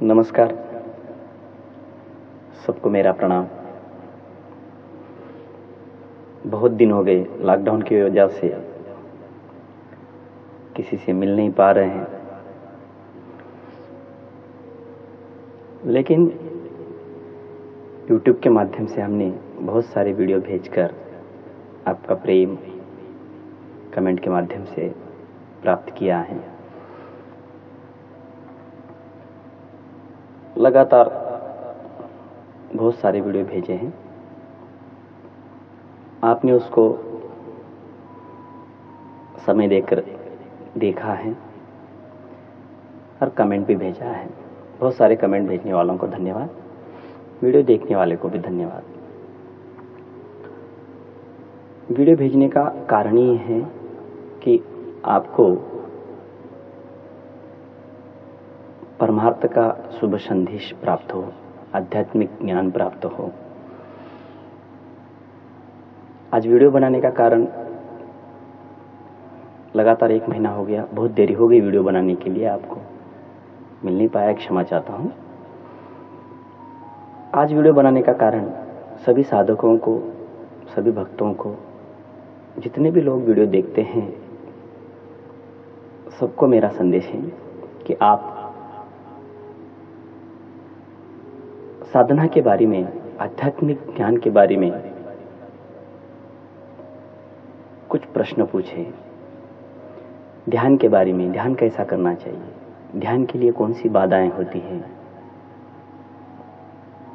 नमस्कार, सबको मेरा प्रणाम। बहुत दिन हो गए लॉकडाउन की वजह से किसी से मिल नहीं पा रहे हैं, लेकिन YouTube के माध्यम से हमने बहुत सारे वीडियो भेजकर आपका प्रेम कमेंट के माध्यम से प्राप्त किया है। लगातार बहुत सारे वीडियो भेजे हैं, आपने उसको समय देकर देखा है और कमेंट भी भेजा है। बहुत सारे कमेंट भेजने वालों को धन्यवाद, वीडियो देखने वाले को भी धन्यवाद। वीडियो भेजने का कारण ये है कि आपको परमार्थ का शुभ संदेश प्राप्त हो, आध्यात्मिक ज्ञान प्राप्त हो। आज वीडियो बनाने का कारण, लगातार 1 महीना हो गया, बहुत देरी हो गई वीडियो बनाने के लिए, आपको मिल नहीं पाया, क्षमा चाहता हूँ। आज वीडियो बनाने का कारण सभी साधकों को, सभी भक्तों को, जितने भी लोग वीडियो देखते हैं, सबको मेरा संदेश है कि आप साधना के बारे में, आध्यात्मिक ज्ञान के बारे में कुछ प्रश्न पूछें। ध्यान के बारे में, ध्यान कैसा करना चाहिए, ध्यान के लिए कौन सी बाधाएं होती हैं,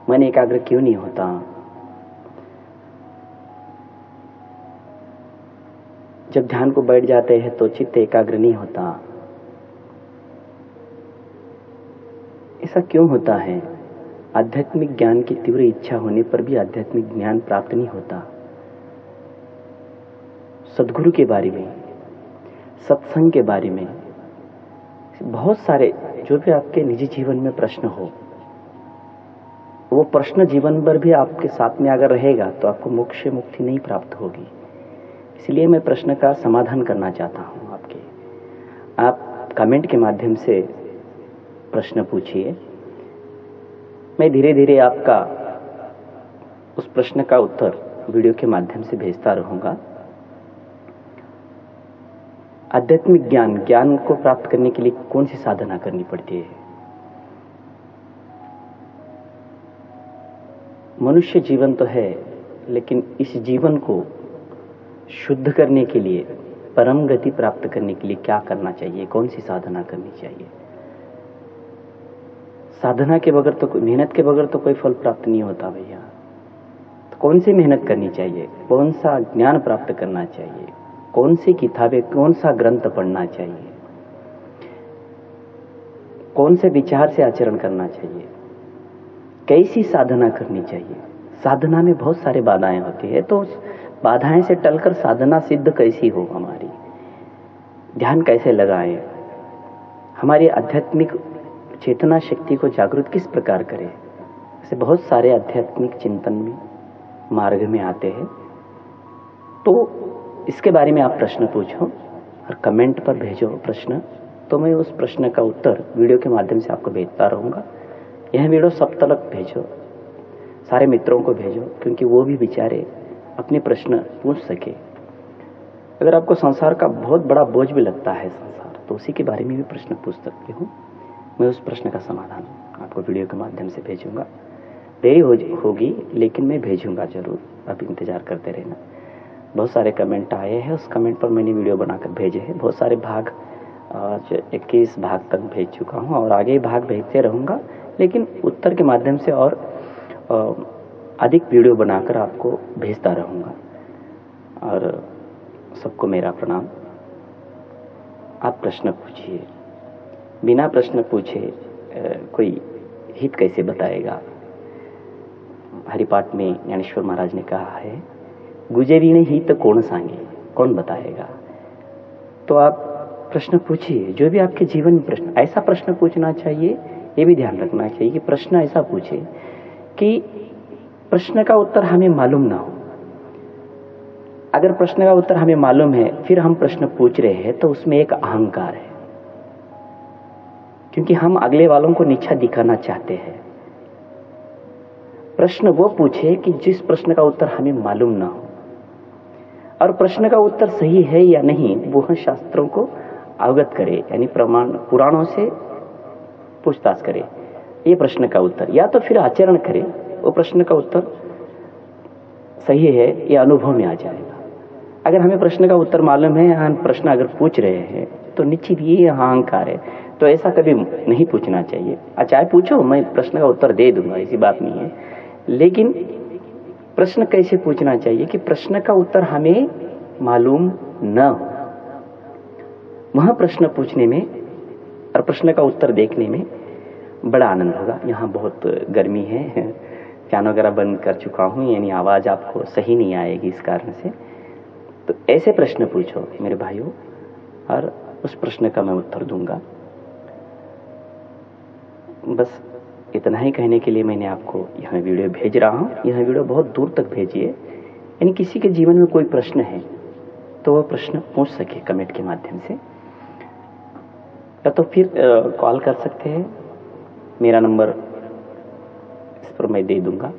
मन एकाग्र क्यों नहीं होता, जब ध्यान को बैठ जाते हैं तो चित्त एकाग्र नहीं होता, ऐसा क्यों होता है। आध्यात्मिक ज्ञान की तीव्र इच्छा होने पर भी आध्यात्मिक ज्ञान प्राप्त नहीं होता। सद्गुरु के बारे में, सत्संग के बारे में, बहुत सारे जो भी आपके निजी जीवन में प्रश्न हो, वो प्रश्न जीवन भर भी आपके साथ में अगर रहेगा तो आपको मोक्ष मुक्ति नहीं प्राप्त होगी। इसलिए मैं प्रश्न का समाधान करना चाहता हूँ आपके। आप कमेंट के माध्यम से प्रश्न पूछिए, मैं धीरे धीरे आपका उस प्रश्न का उत्तर वीडियो के माध्यम से भेजता रहूंगा। आध्यात्मिक ज्ञान को प्राप्त करने के लिए कौन सी साधना करनी पड़ती है। मनुष्य जीवन तो है, लेकिन इस जीवन को शुद्ध करने के लिए, परम गति प्राप्त करने के लिए क्या करना चाहिए, कौन सी साधना करनी चाहिए। साधना के बगैर तो, मेहनत के बगैर तो कोई फल प्राप्त नहीं होता भैया। तो कौन सी मेहनत करनी चाहिए, कौन सा ज्ञान प्राप्त करना चाहिए, कौन सी किताबें, कौन सा ग्रंथ पढ़ना चाहिए, कौन से विचार से आचरण करना चाहिए, कैसी साधना करनी चाहिए। साधना में बहुत सारे बाधाएं होती है, तो बाधाएं से टलकर साधना सिद्ध कैसी हो हमारी, ध्यान कैसे लगाएं, हमारी आध्यात्मिक चेतना शक्ति को जागृत किस प्रकार करें। ऐसे बहुत सारे आध्यात्मिक चिंतन में, मार्ग में आते हैं। तो इसके बारे में आप प्रश्न पूछो और कमेंट पर भेजो प्रश्न, तो मैं उस प्रश्न का उत्तर वीडियो के माध्यम से आपको भेजता रहूँगा। यह वीडियो सब तक भेजो, सारे मित्रों को भेजो, क्योंकि वो भी बेचारे अपने प्रश्न पूछ सके। अगर आपको संसार का बहुत बड़ा बोझ भी लगता है संसार, तो उसी के बारे में भी प्रश्न पूछ सकते हो। मैं उस प्रश्न का समाधान आपको वीडियो के माध्यम से भेजूंगा। देरी होगी, लेकिन मैं भेजूंगा जरूर, आप इंतजार करते रहना। बहुत सारे कमेंट आए हैं, उस कमेंट पर मैंने वीडियो बनाकर भेजे हैं। बहुत सारे भाग, आज 21 भाग तक भेज चुका हूं और आगे भाग भेजते रहूंगा, लेकिन उत्तर के माध्यम से और अधिक वीडियो बनाकर आपको भेजता रहूंगा। और सबको मेरा प्रणाम। आप प्रश्न पूछिए, बिना प्रश्न पूछे कोई हित कैसे बताएगा। हरिपाठ में ज्ञानेश्वर महाराज ने कहा है, गुजरी हित कौन सांगे, कौन बताएगा। तो आप प्रश्न पूछिए, जो भी आपके जीवन में प्रश्न, ऐसा प्रश्न पूछना चाहिए, ये भी ध्यान रखना चाहिए कि प्रश्न ऐसा पूछे कि प्रश्न का उत्तर हमें मालूम ना हो। अगर प्रश्न का उत्तर हमें मालूम है, फिर हम प्रश्न पूछ रहे हैं, तो उसमें एक अहंकार है क्योंकि हम अगले वालों को नीचा दिखाना चाहते हैं। प्रश्न वो पूछे कि जिस प्रश्न का उत्तर हमें मालूम ना हो, और प्रश्न का उत्तर सही है या नहीं वो हम शास्त्रों को अवगत करे, यानी प्रमाण पुराणों से पूछताछ करे ये प्रश्न का उत्तर, या तो फिर आचरण करे, वो प्रश्न का उत्तर सही है ये अनुभव में आ जाएगा। अगर हमें प्रश्न का उत्तर मालूम है, हम प्रश्न अगर पूछ रहे हैं तो निश्चित ये अहंकार है, तो ऐसा कभी नहीं पूछना चाहिए। चाहे पूछो, मैं प्रश्न का उत्तर दे दूंगा, ऐसी बात नहीं है, लेकिन प्रश्न कैसे पूछना चाहिए कि प्रश्न का उत्तर हमें मालूम न हो। वह प्रश्न पूछने में और प्रश्न का उत्तर देखने में बड़ा आनंद होगा। यहाँ बहुत गर्मी है, फैन वगैरह बंद कर चुका हूँ, यानी आवाज आपको सही नहीं आएगी इस कारण से। तो ऐसे प्रश्न पूछो मेरे भाइयों, और उस प्रश्न का मैं उत्तर दूंगा। बस इतना ही कहने के लिए मैंने आपको यह वीडियो भेज रहा हूँ। यह वीडियो बहुत दूर तक भेजिए, यानी किसी के जीवन में कोई प्रश्न है तो वह प्रश्न पूछ सके कमेंट के माध्यम से, या तो फिर कॉल कर सकते हैं। मेरा नंबर इस पर मैं दे दूंगा,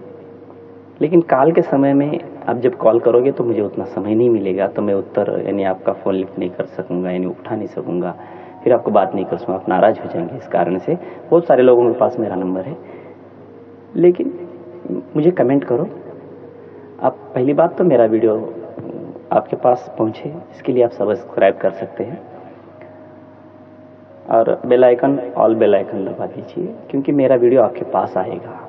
लेकिन कॉल के समय में आप जब कॉल करोगे तो मुझे उतना समय नहीं मिलेगा, तो मैं उत्तर यानी आपका फ़ोन लिफ्ट नहीं कर सकूंगा, यानी उठा नहीं सकूंगा, फिर आपको बात नहीं कर सकूंगा, आप नाराज हो जाएंगे। इस कारण से बहुत सारे लोगों के पास मेरा नंबर है, लेकिन मुझे कमेंट करो। आप पहली बात तो मेरा वीडियो आपके पास पहुंचे इसके लिए आप सब्सक्राइब कर सकते हैं, और bell icon all bell icon दबा दीजिए, क्योंकि मेरा वीडियो आपके पास आएगा।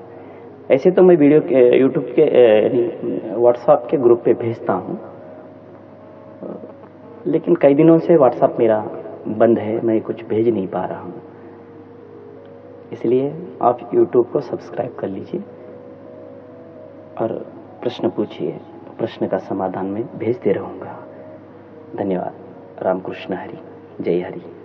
ऐसे तो मैं वीडियो के यूट्यूब के यानी व्हाट्सएप के ग्रुप पे भेजता हूँ, लेकिन कई दिनों से व्हाट्सएप मेरा बंद है, मैं कुछ भेज नहीं पा रहा हूँ। इसलिए आप यूट्यूब को सब्सक्राइब कर लीजिए और प्रश्न पूछिए, प्रश्न का समाधान मैं भेजते रहूँगा। धन्यवाद। रामकृष्ण हरि, जय हरि।